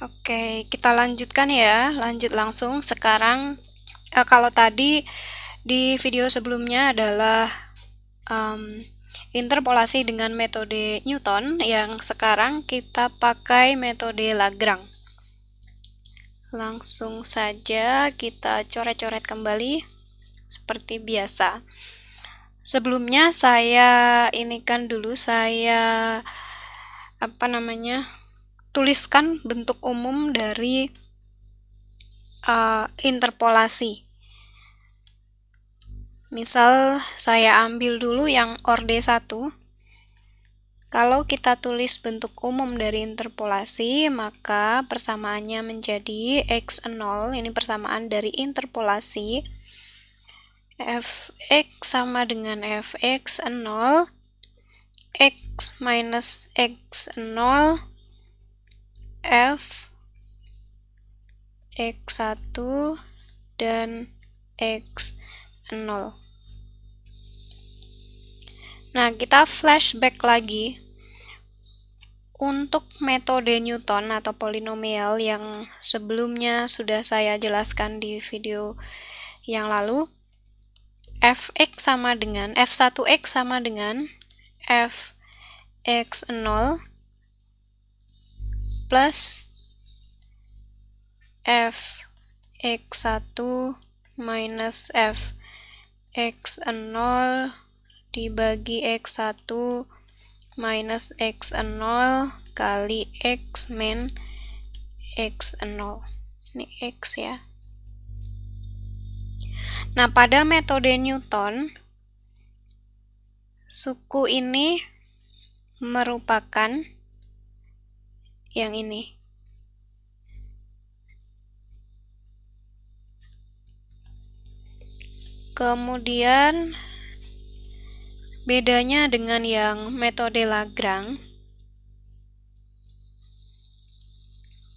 Oke, kita lanjutkan ya. Lanjut langsung. Sekarang, kalau tadi di video sebelumnya adalah interpolasi dengan metode Newton, yang sekarang kita pakai metode Lagrange. Langsung saja kita coret-coret kembali seperti biasa. Sebelumnya saya tuliskan bentuk umum dari interpolasi. Misal saya ambil dulu yang orde 1. Kalau kita tulis bentuk umum dari interpolasi, maka persamaannya menjadi x0. Ini persamaan dari interpolasi. Fx sama dengan fx0, x minus x0, f x1 dan x0. Nah, kita flashback lagi untuk metode Newton atau polinomial yang sebelumnya sudah saya jelaskan di video yang lalu. F1x sama dengan fx0 plus fx1 minus fx0 dibagi x1 minus x0 kali x min x0. Ini x ya. Nah, pada metode Newton, suku ini merupakan yang ini. Kemudian bedanya dengan yang metode Lagrange,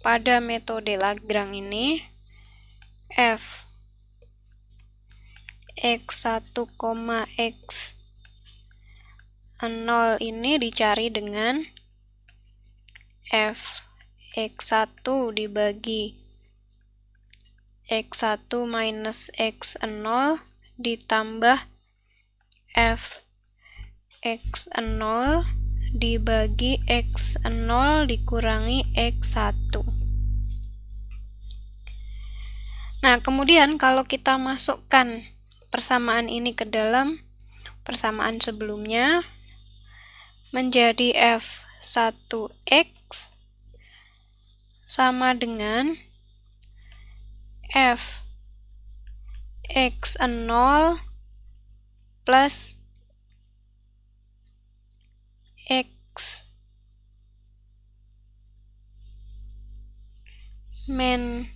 pada metode Lagrange ini f x1, x0 ini dicari dengan f x1 dibagi x1 minus x0 ditambah f x0 dibagi x0 dikurangi x1. Nah, kemudian kalau kita masukkan persamaan ini ke dalam persamaan sebelumnya, menjadi f1x sama dengan f x0 plus x min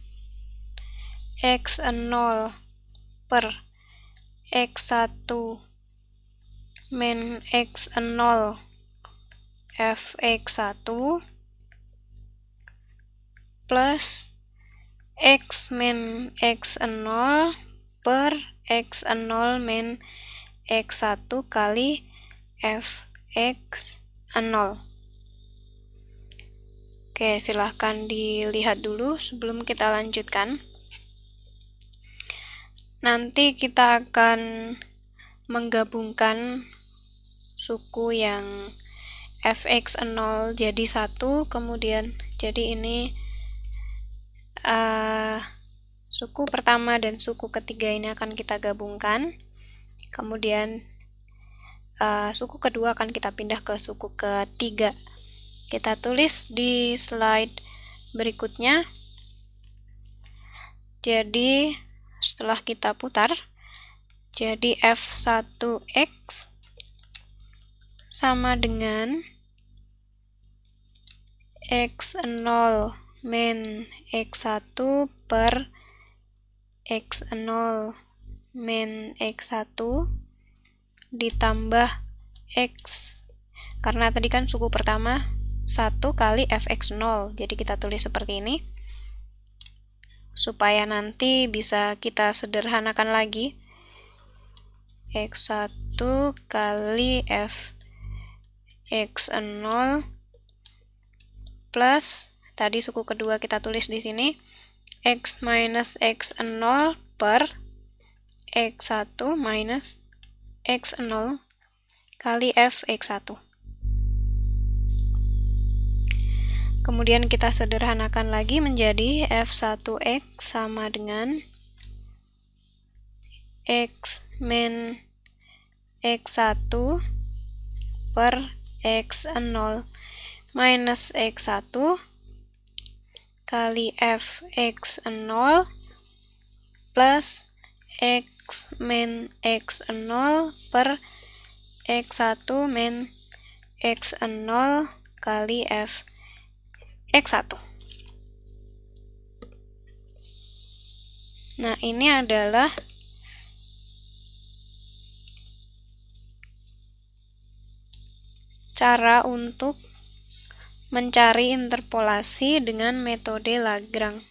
x0 per x1 min x0 fx1 plus x min x0 per x0 min x1 kali fx0. Oke, silahkan dilihat dulu sebelum kita lanjutkan. Nanti kita akan menggabungkan suku yang fx0 jadi 1, kemudian jadi ini suku pertama dan suku ketiga ini akan kita gabungkan, kemudian suku kedua akan kita pindah ke suku ketiga. Kita tulis di slide berikutnya. Jadi setelah kita putar, jadi f1x sama dengan x0 min x1 per x0 min x1 ditambah x, karena tadi kan suku pertama 1 kali fx0, jadi kita tulis seperti ini supaya nanti bisa kita sederhanakan lagi. x1 kali fx0 plus Tadi suku kedua kita tulis di sini x minus x0 per x1 minus x0 kali f x1. Kemudian kita sederhanakan lagi menjadi f1x sama dengan x min x1 per x0 minus x1 kali f x0 plus x min x0 per x1 min x0 kali f x1. Nah, ini adalah cara untuk mencari interpolasi dengan metode Lagrange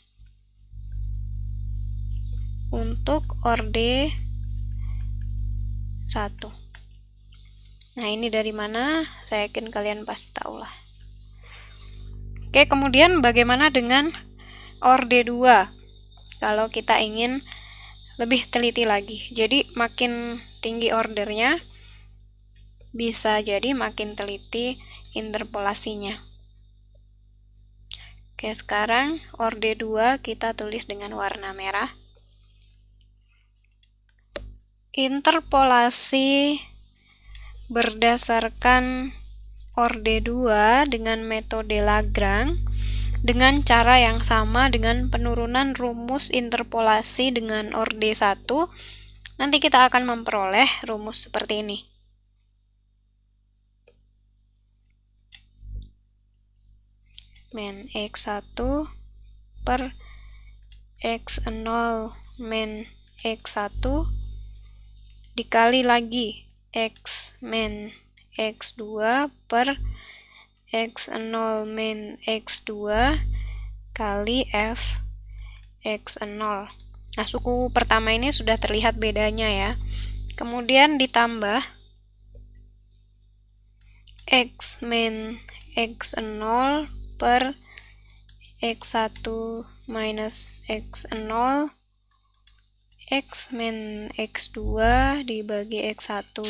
untuk orde 1. Nah, ini dari mana? Saya yakin kalian pasti tahu lah. Oke, kemudian bagaimana dengan orde 2? Kalau kita ingin lebih teliti lagi. Jadi, makin tinggi ordernya, bisa jadi makin teliti interpolasinya. Oke, sekarang orde 2 kita tulis dengan warna merah. Interpolasi berdasarkan orde 2 dengan metode Lagrange dengan cara yang sama dengan penurunan rumus interpolasi dengan orde 1. Nanti kita akan memperoleh rumus seperti ini. Min x1 per x0 min x1 dikali lagi x min x2 per x0 min x2 kali f x0. Nah, suku pertama ini sudah terlihat bedanya ya. Kemudian ditambah x min x0 per x1 minus x0 x min x2 dibagi x1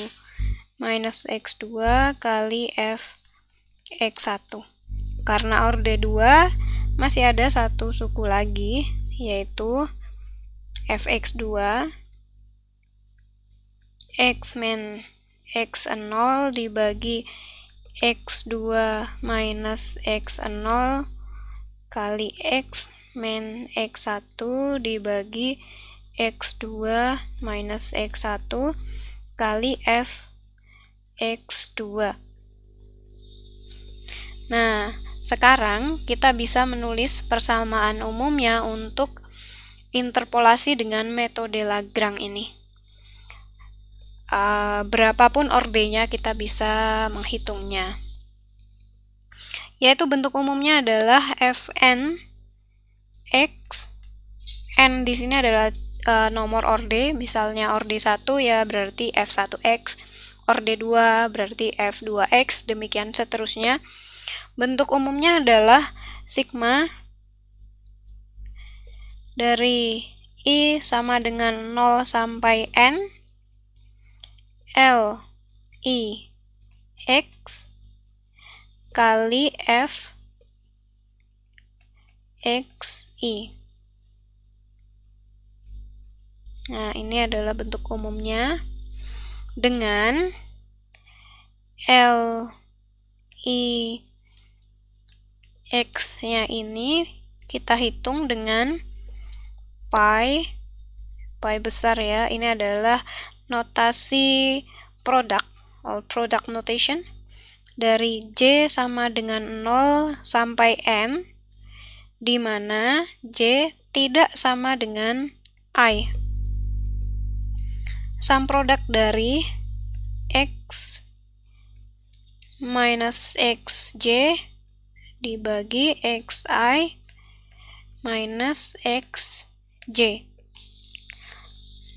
minus x2 kali f x1. Karena orde 2 masih ada satu suku lagi, yaitu fx2 x min x0 dibagi x2 minus x0 kali x min x1 dibagi x2 minus x1 kali f x2. Nah, sekarang kita bisa menulis persamaan umumnya untuk interpolasi dengan metode Lagrange ini. Berapapun ordenya kita bisa menghitungnya. Yaitu bentuk umumnya adalah fn x. N di sini adalah nomor orde, misalnya orde 1 ya berarti f1x, orde 2 berarti f2x, demikian seterusnya. Bentuk umumnya adalah sigma dari I sama dengan 0 sampai N L I X kali F X I. Nah, ini adalah bentuk umumnya dengan L I X-nya ini kita hitung dengan pi besar ya. Ini adalah notasi produk notation dari J sama dengan 0 sampai N, di mana J tidak sama dengan I. Sum produk dari X minus XJ dibagi XI minus XJ.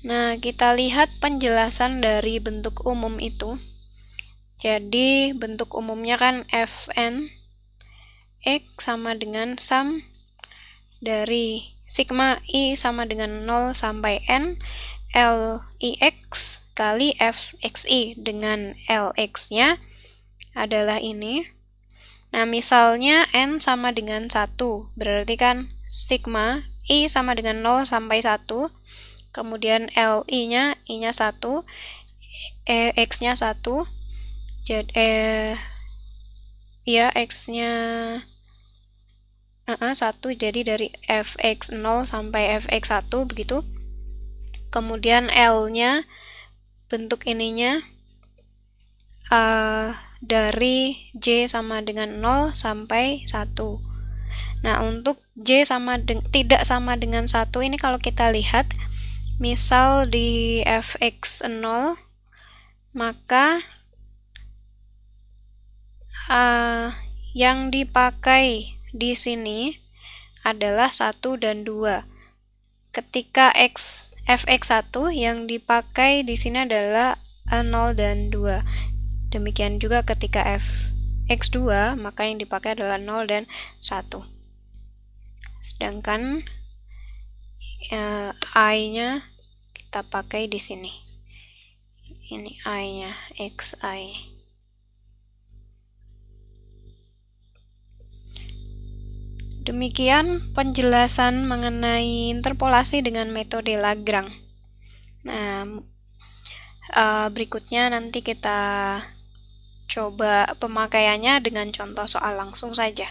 Nah, kita lihat penjelasan dari bentuk umum itu. Jadi, bentuk umumnya kan Fn X sama dengan sum dari sigma I sama dengan 0 sampai N LIX kali FXI, dengan LX-nya adalah ini. Nah, misalnya N sama dengan 1, berarti kan sigma I sama dengan 0 sampai 1, kemudian LI-nya, I-nya 1, X-nya 1, ya X-nya 1, jadi dari Fx0 sampai Fx1 begitu. Kemudian L-nya, bentuk ininya dari J sama dengan 0 sampai 1. Nah, untuk J tidak sama dengan 1 ini kalau kita lihat, misal di Fx0, maka yang dipakai di sini adalah 1 dan 2. Ketika Fx1 yang dipakai di sini adalah 0 dan 2. Demikian juga ketika Fx2, maka yang dipakai adalah 0 dan 1. Sedangkan I-nya kita pakai di sini. Ini I-nya, Xi. Demikian penjelasan mengenai interpolasi dengan metode Lagrange. Nah, berikutnya nanti kita coba pemakaiannya dengan contoh soal langsung saja.